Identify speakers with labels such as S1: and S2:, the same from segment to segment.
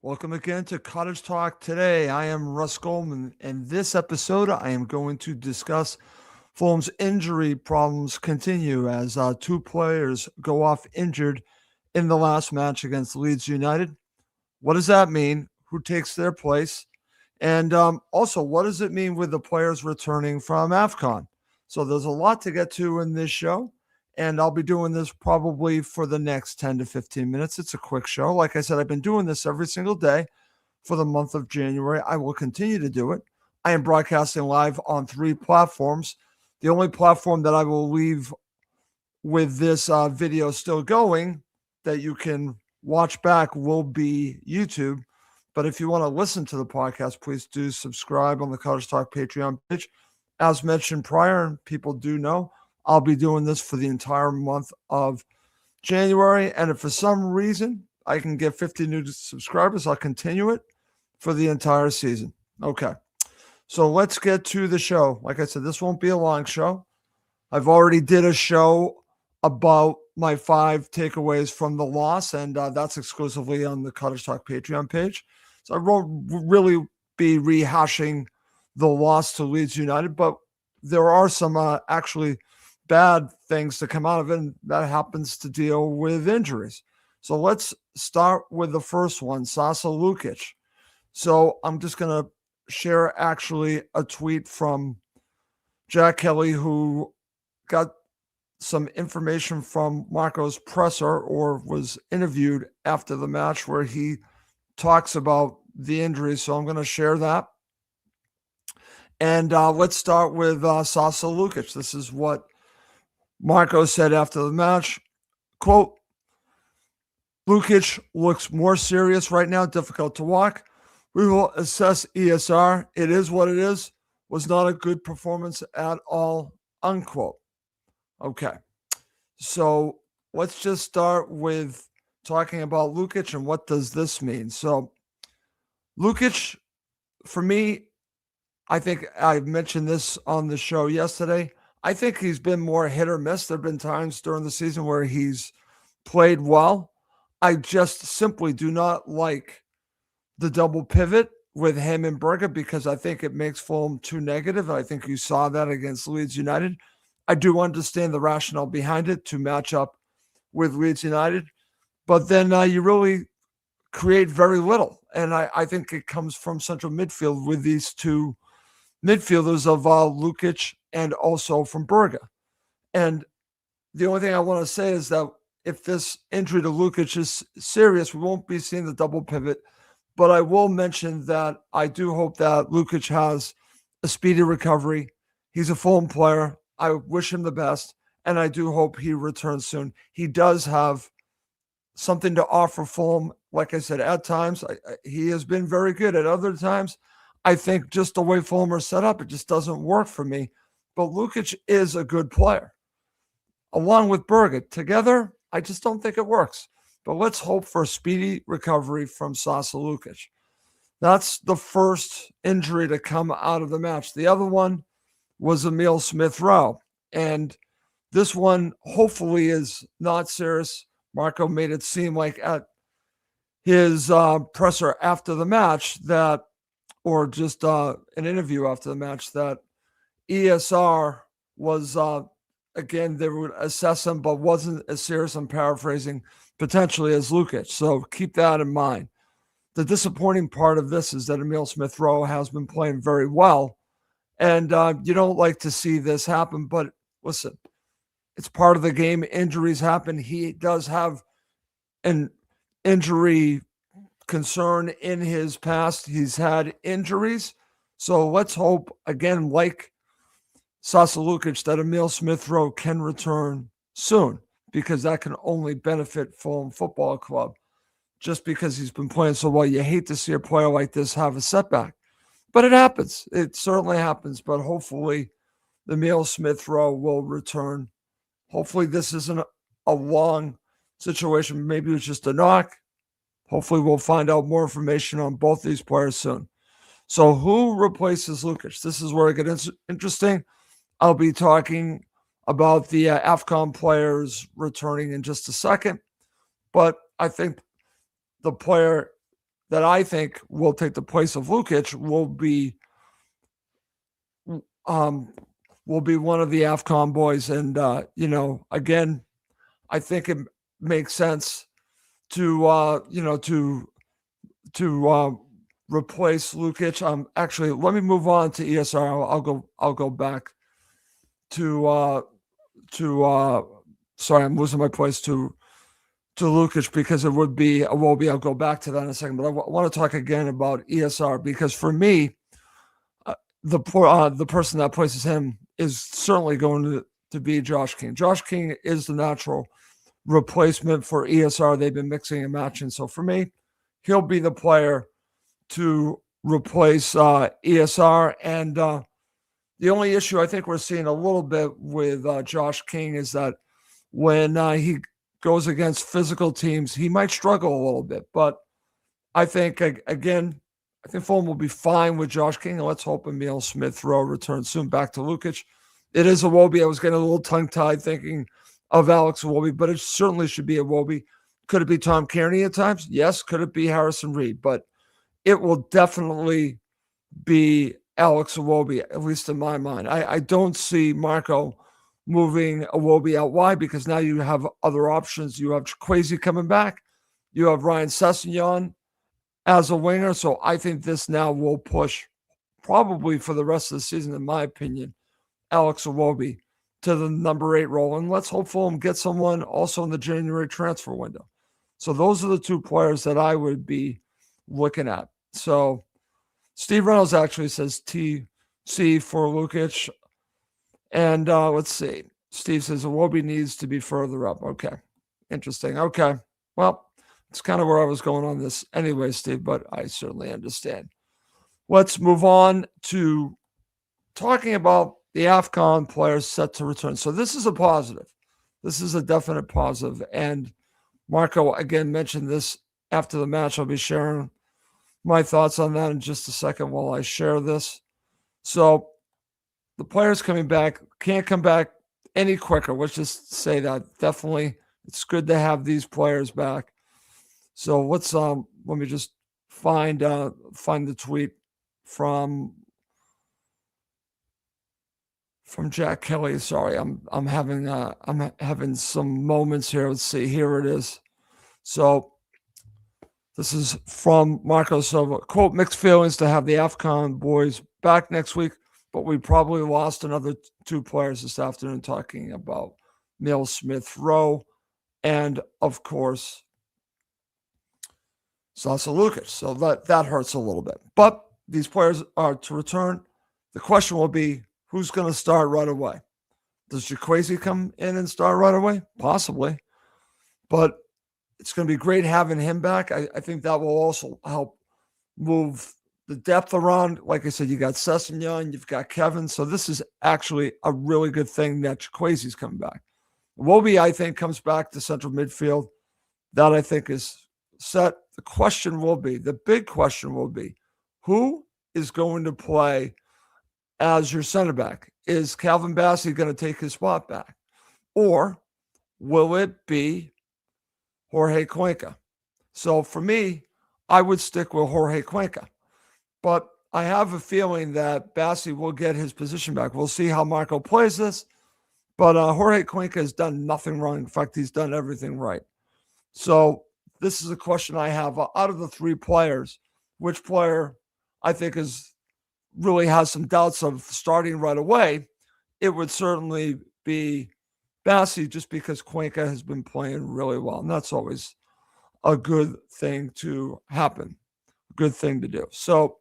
S1: Welcome again to Cottage Talk. Today, I am Russ Goldman, and this episode, I am going to discuss Fulham's injury problems continue as two players go off injured in the last match against Leeds United. What does that mean? Who takes their place? And also, what does it mean with the players returning from AFCON? So there's a lot to get to in this show, and I'll be doing this probably for the next 10 to 15 minutes. It's a quick show. Like I said, I've been doing this every single day for the month of January. I will continue to do it. I am broadcasting live on three platforms. The only platform that I will leave with this video still going that you can watch back will be YouTube. But if you want to listen to the podcast, please do subscribe on the Cottage Talk Patreon page. As mentioned prior, and people do know, I'll be doing this for the entire month of January. And if for some reason I can get 50 new subscribers, I'll continue it for the entire season. Okay. So let's get to the show. Like I said, this won't be a long show. I've already did a show about my 5 takeaways from the loss, and that's exclusively on the Cottage Talk Patreon page. So I won't really be rehashing the loss to Leeds United, but there are some actually bad things to come out of it, and that happens to deal with injuries. So let's start with the first one, Sasa Lukic. So I'm just going to share actually a tweet from Jack Kelly, who got some information from Marco's presser or was interviewed after the match where he talks about the injury. So I'm going to share that. And let's start with Sasa Lukic. This is what Marco said after the match. Quote, Lukic looks more serious right now, difficult to walk. We will assess ESR. It is what it is. Was not a good performance at all, unquote. Okay. So let's just start with talking about Lukic and what does this mean. So Lukic, for me, I think I mentioned this on the show yesterday. I think he's been more hit or miss. There have been times during the season where he's played well. I just simply do not like the double pivot with him and Berger because I think it makes Fulham too negative. I think you saw that against Leeds United. I do understand the rationale behind it to match up with Leeds United, but then you really create very little. And I think it comes from central midfield with these two midfielders of Lukic and also from Berger. And the only thing I want to say is that if this injury to Lukic is serious, we won't be seeing the double pivot. But I will mention that I do hope that Lukic has a speedy recovery. He's a Fulham player. I wish him the best, and I do hope he returns soon. He does have something to offer Fulham. Like I said, at times, he has been very good. At other times, I think just the way Fulham are set up, it just doesn't work for me. But Lukic is a good player. Along with Berger, together, I just don't think it works. But let's hope for a speedy recovery from Sasa Lukic. That's the first injury to come out of the match. The other one was Emil Smith-Rowe. And this one hopefully is not serious. Marco made it seem like at his presser after the match that, or just an interview after the match, that ESR was, again, they would assess him, but wasn't as serious, I'm paraphrasing, potentially as Lukic. So keep that in mind. The disappointing part of this is that Emil Smith-Rowe has been playing very well. And you don't like to see this happen, but listen, it's part of the game. Injuries happen. He does have an injury concern in his past. He's had injuries. So let's hope, again, like Sasa Lukic, that Emil Smith-Rowe can return soon, because that can only benefit Fulham Football Club. Just because he's been playing so well, you hate to see a player like this have a setback. But it happens. It certainly happens. But hopefully, Emil Smith-Rowe will return. Hopefully, this isn't a long situation. Maybe it was just a knock. Hopefully, we'll find out more information on both these players soon. So who replaces Lukic? This is where it gets interesting. I'll be talking about the AFCON players returning in just a second. But I think the player that I think will take the place of Lukic will be one of the AFCON boys. And again, I think it makes sense to replace Lukic. Actually, let me move on to ESR. I'll go back to sorry, I'm losing my place to Lukic because it would be a Wobie. I'll go back to that in a second, but I want to talk again about ESR because for me, the person that places him is certainly going to be Josh King. Josh King is the natural replacement for ESR. They've been mixing and matching. So for me, he'll be the player to replace ESR. And the only issue I think we're seeing a little bit with Josh King is that when he goes against physical teams, he might struggle a little bit. But I think, again, I think Fulham will be fine with Josh King. And let's hope Emil Smith-Rowe returns soon back to Lukic. It is a Wobie. I was getting a little tongue-tied thinking of Alex Iwobi, but it certainly should be a Wobie. Could it be Tom Kearney at times? Yes. Could it be Harrison Reed? But it will definitely be Alex Iwobi, at least in my mind. I don't see Marco moving Iwobi out wide because now you have other options. You have Kwesi coming back. You have Ryan Sessegnon as a winger. So I think this now will push probably for the rest of the season, in my opinion, Alex Iwobi to the number 8 role. And let's hope Fulham get someone also in the January transfer window. So those are the two players that I would be looking at. So Steve Reynolds actually says TC for Lukic. And let's see. Steve says Iwobi needs to be further up. Okay. Interesting. Okay. Well, it's kind of where I was going on this anyway, Steve, but I certainly understand. Let's move on to talking about the AFCON players set to return. So this is a positive. This is a definite positive. And Marco, again, mentioned this after the match. I'll be sharing my thoughts on that in just a second while I share this. So the players coming back can't come back any quicker. Let's just say that. Definitely, it's good to have these players back. So let's let me just find the tweet from Jack Kelly. Sorry, I'm having some moments here. Let's see. Here it is. So this is from Marco Silva. Quote, mixed feelings to have the AFCON boys back next week, but we probably lost another 2 players this afternoon, talking about Emil Smith-Rowe and, of course, Sasa Lukic. So that hurts a little bit. But these players are to return. The question will be, who's going to start right away? Does Kwesi come in and start right away? Possibly. But it's going to be great having him back. I think that will also help move the depth around. Like I said, you got Sessegnon, you've got Kevin. So this is actually a really good thing that Kwesi's coming back. Wobie, I think, comes back to central midfield. That I think is set. The big question will be, who is going to play as your center back? Is Calvin Bassey going to take his spot back? Or will it be Jorge Cuenca? So for me, I would stick with Jorge Cuenca. But I have a feeling that Bassey will get his position back. We'll see how Marco plays this. But Jorge Cuenca has done nothing wrong. In fact, he's done everything right. So this is a question I have. Out of the 3 players, which player I think really has some doubts of starting right away? It would certainly be Bassey, just because Cuenca has been playing really well. And that's always a good thing to happen, a good thing to do. So,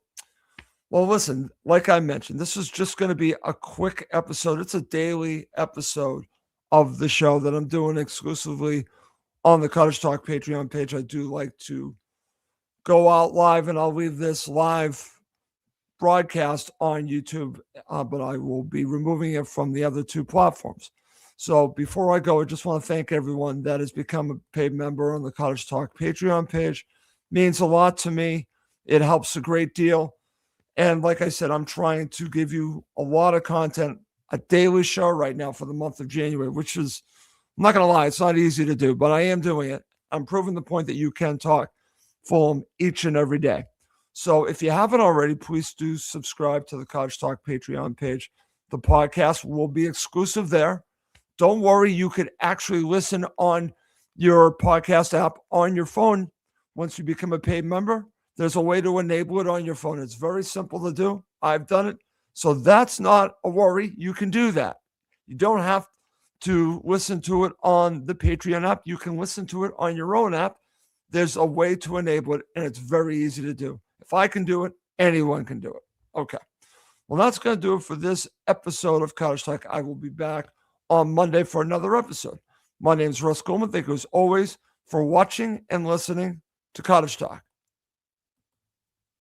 S1: well, listen, like I mentioned, this is just going to be a quick episode. It's a daily episode of the show that I'm doing exclusively on the Cottage Talk Patreon page. I do like to go out live, and I'll leave this live broadcast on YouTube, but I will be removing it from the other 2 platforms. So before I go, I just want to thank everyone that has become a paid member on the Cottage Talk Patreon page. It means a lot to me. It helps a great deal. And like I said, I'm trying to give you a lot of content, a daily show right now for the month of January, which is, I'm not going to lie, it's not easy to do, but I am doing it. I'm proving the point that you can talk Fulham each and every day. So if you haven't already, please do subscribe to the Cottage Talk Patreon page. The podcast will be exclusive there. Don't worry, you could actually listen on your podcast app on your phone once you become a paid member. There's a way to enable it on your phone. It's very simple to do. I've done it. So that's not a worry. You can do that. You don't have to listen to it on the Patreon app. You can listen to it on your own app. There's a way to enable it, and it's very easy to do. If I can do it, anyone can do it. Okay. Well, that's going to do it for this episode of Cottage Talk. I will be back on Monday for another episode. My name is Russ Goldman. Thank you as always for watching and listening to Cottage Talk.